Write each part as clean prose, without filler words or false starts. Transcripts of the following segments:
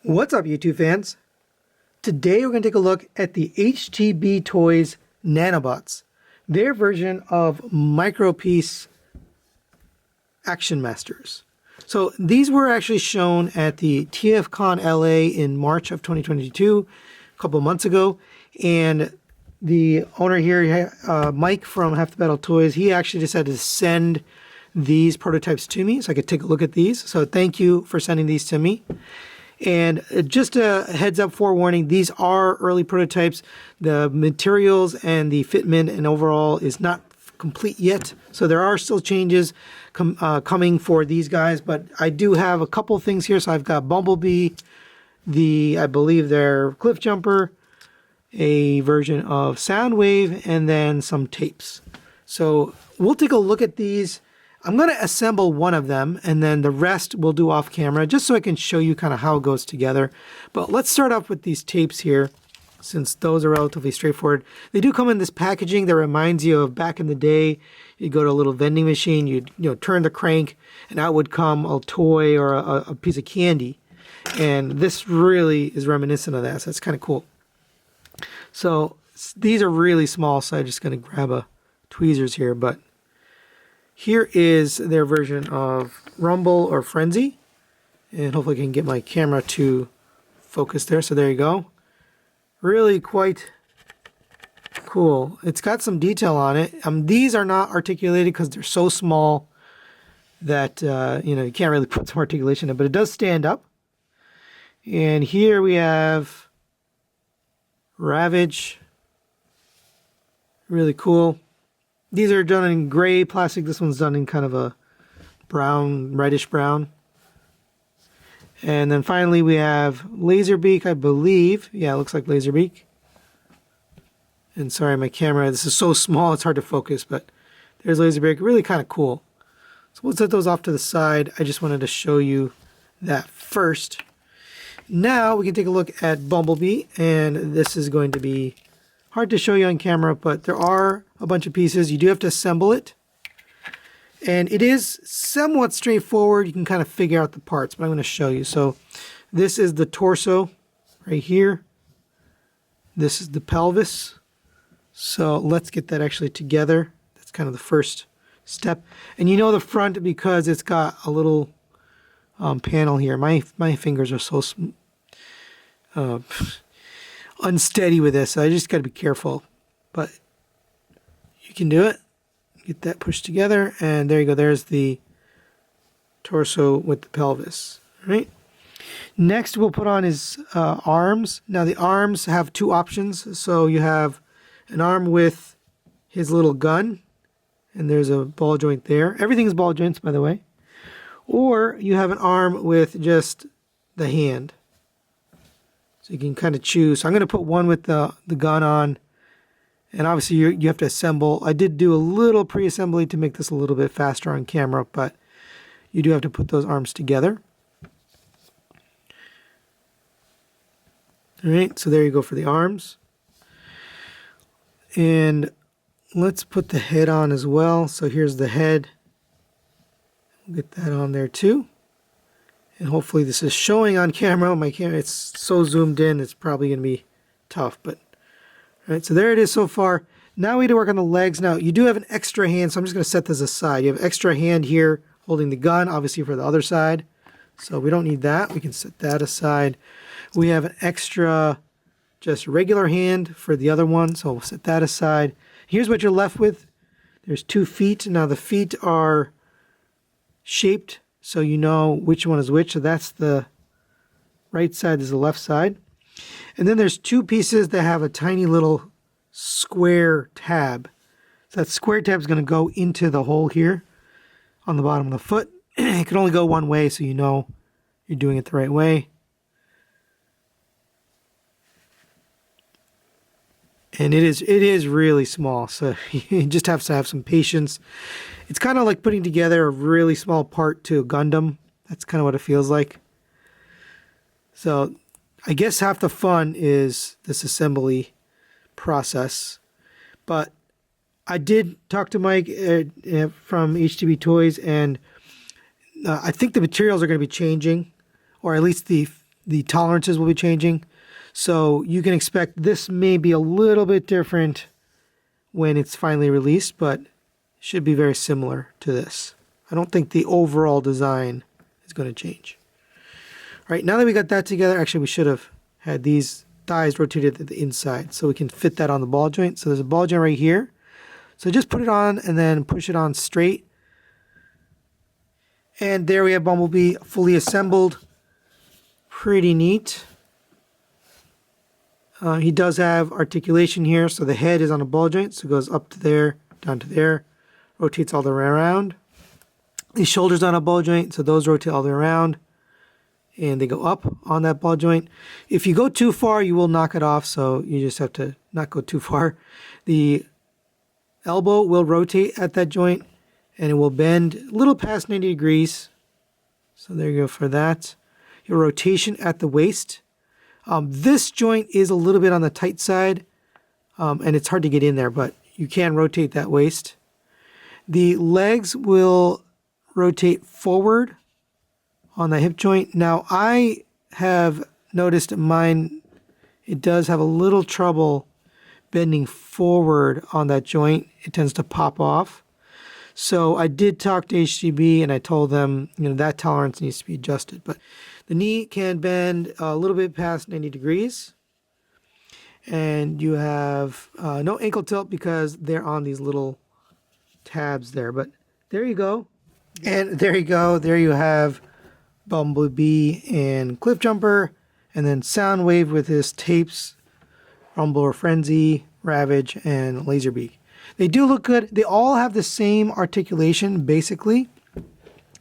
What's up, YouTube fans? Today we're going to take a look at the HTBToys Nanobotz, their version of Micropiece Action Masters. So these were actually shown at the TFCon LA in March of 2022, a couple months ago, and the owner here, Mike from HTBToys, he actually decided to send these prototypes to me so I could take a look at these. So thank you for sending these to me. And just a heads up forewarning, these are early prototypes. The materials and the fitment and overall is not complete yet. So there are still changes coming for these guys, but I do have a couple things here. So I've got Bumblebee, I believe their Cliff Jumper, a version of Soundwave, and then some tapes. So we'll take a look at these. I'm going to assemble one of them, and then the rest we'll do off camera, just so I can show you kind of how it goes together. But let's start off with these tapes here, since those are relatively straightforward. They do come in this packaging that reminds you of back in the day. You go to a little vending machine, you'd turn the crank, and out would come a toy or a piece of candy. And this really is reminiscent of that, so it's kind of cool. So these are really small, so I'm just going to grab a tweezers here, but here is their version of Rumble or Frenzy, and hopefully I can get my camera to focus there. So there you go. Really quite cool. It's got some detail on it. These are not articulated because they're so small that you can't really put some articulation in it, but it does stand up. And here we have Ravage. Really cool. These are done in gray plastic. This one's done in kind of a brown, reddish brown. And then finally we have Laserbeak, I believe. Yeah, it looks like Laserbeak. And sorry, my camera, this is so small it's hard to focus, but there's Laserbeak. Really kind of cool. So we'll set those off to the side. I just wanted to show you that first. Now we can take a look at Bumblebee, and this is going to be hard to show you on camera, but there are a bunch of pieces. You do have to assemble it, and it is somewhat straightforward. You can kind of figure out the parts, but I'm going to show you. So this is the torso right here. This is the pelvis. So let's get that actually together. That's kind of the first step. And you know the front because it's got a little panel here. My fingers are so unsteady with this, so I just got to be careful. But you can do it. Get that pushed together, and there you go. There's the torso with the pelvis. All right. Next, we'll put on his arms. Now, the arms have two options. So you have an arm with his little gun, and there's a ball joint there. Everything's ball joints, by the way. Or you have an arm with just the hand. So you can kind of choose. So I'm going to put one with the gun on. And obviously you have to assemble. I did do a little pre-assembly to make this a little bit faster on camera, but you do have to put those arms together. All right, so there you go for the arms. And let's put the head on as well. So here's the head. We'll get that on there too. And hopefully this is showing on camera. My camera, it's so zoomed in, it's probably going to be tough. But all right, so there it is so far. Now we need to work on the legs. Now you do have an extra hand, so I'm just going to set this aside. You have an extra hand here holding the gun, obviously for the other side. So we don't need that. We can set that aside. We have an extra just regular hand for the other one, so we'll set that aside. Here's what you're left with. There's 2 feet. Now the feet are shaped so you know which one is which. So that's the right side, is the left side. And then there's 2 pieces that have a tiny little square tab. So that square tab is going to go into the hole here on the bottom of the foot. It can only go one way, so you know you're doing it the right way. And it is really small, so you just have to have some patience. It's kind of like putting together a really small part to a Gundam. That's kind of what it feels like. So I guess half the fun is this assembly process. But I did talk to Mike from HTBToys, and I think the materials are going to be changing, or at least the the tolerances will be changing. So you can expect this may be a little bit different when it's finally released, but should be very similar to this. I don't think the overall design is going to change. All right, now that we got that together, actually we should have had these thighs rotated at the inside so we can fit that on the ball joint. So there's a ball joint right here. So just put it on and then push it on straight. And there we have Bumblebee fully assembled. Pretty neat. He does have articulation here, so the head is on a ball joint, so it goes up to there, down to there, rotates all the way around. The shoulders on a ball joint, so those rotate all the way around, and they go up on that ball joint. If you go too far, you will knock it off, so you just have to not go too far. The elbow will rotate at that joint, and it will bend a little past 90 degrees. So there you go for that. Your rotation at the waist. This joint is a little bit on the tight side, and it's hard to get in there, but you can rotate that waist. The legs will rotate forward on the hip joint. Now, I have noticed mine, it does have a little trouble bending forward on that joint. It tends to pop off. So I did talk to HTB and I told them, that tolerance needs to be adjusted. But the knee can bend a little bit past 90 degrees. And you have no ankle tilt because they're on these little tabs there. But there you go. And there you go. There you have Bumblebee and Cliff Jumper. And then Soundwave with his tapes, Rumble or Frenzy, Ravage, and Laserbeak. They do look good. They all have the same articulation, basically.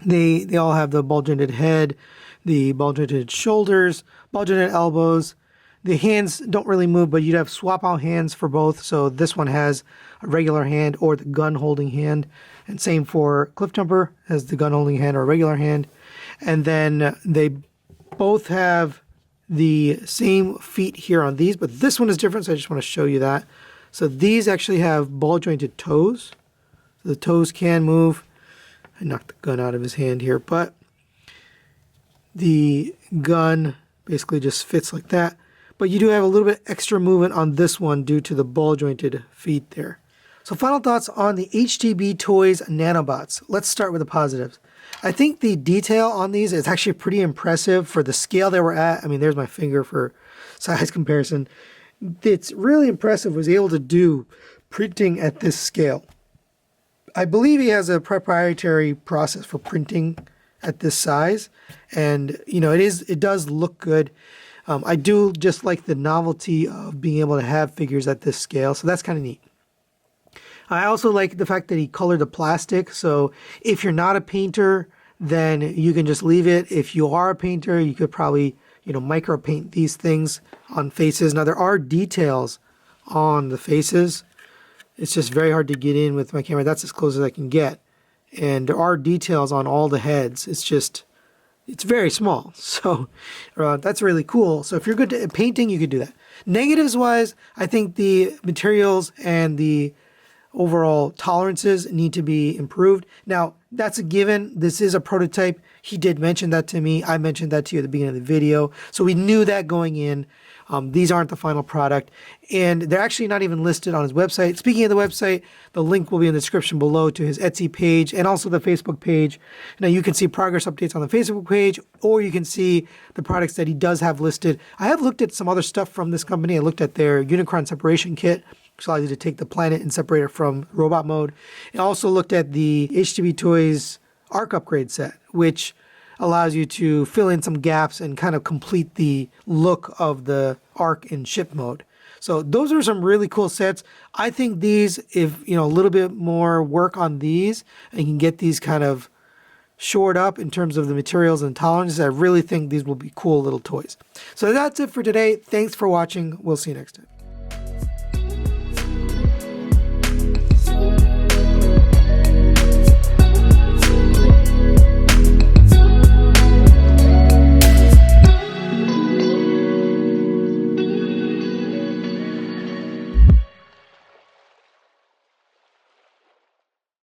They all have the ball-jointed head, the ball-jointed shoulders, ball-jointed elbows. The hands don't really move, but you'd have swap-out hands for both. So this one has a regular hand or the gun-holding hand. And same for Cliff Jumper, has the gun-holding hand or a regular hand. And then they both have the same feet here on these, but this one is different, so I just want to show you that. So these actually have ball-jointed toes. So the toes can move. I knocked the gun out of his hand here, but the gun basically just fits like that. But you do have a little bit extra movement on this one due to the ball-jointed feet there. So final thoughts on the HTBToys Nanobotz. Let's start with the positives. I think the detail on these is actually pretty impressive for the scale they were at. I mean, there's my finger for size comparison. It's really impressive was able to do printing at this scale. I believe he has a proprietary process for printing at this size, and it does look good. I do just like the novelty of being able to have figures at this scale, so that's kind of neat. I also like the fact that he colored the plastic, so if you're not a painter, then you can just leave it. If you are a painter, you could probably micro paint these things on faces. Now there are details on the faces. It's just very hard to get in with my camera. That's as close as I can get. And there are details on all the heads. It's very small. So that's really cool. So if you're good at painting, you could do that. Negatives wise, I think the materials and the overall tolerances need to be improved. Now, that's a given. This is a prototype. He did mention that to me. I mentioned that to you at the beginning of the video. So we knew that going in. These aren't the final product. And they're actually not even listed on his website. Speaking of the website, the link will be in the description below to his Etsy page and also the Facebook page. Now, you can see progress updates on the Facebook page, or you can see the products that he does have listed. I have looked at some other stuff from this company. I looked at their Unicron separation kit, which allows you to take the planet and separate it from robot mode. And also looked at the HTBToys Arc Upgrade set, which allows you to fill in some gaps and kind of complete the look of the Arc in ship mode. So those are some really cool sets. I think these, if a little bit more work on these, and you can get these kind of shored up in terms of the materials and tolerances, I really think these will be cool little toys. So that's it for today. Thanks for watching. We'll see you next time.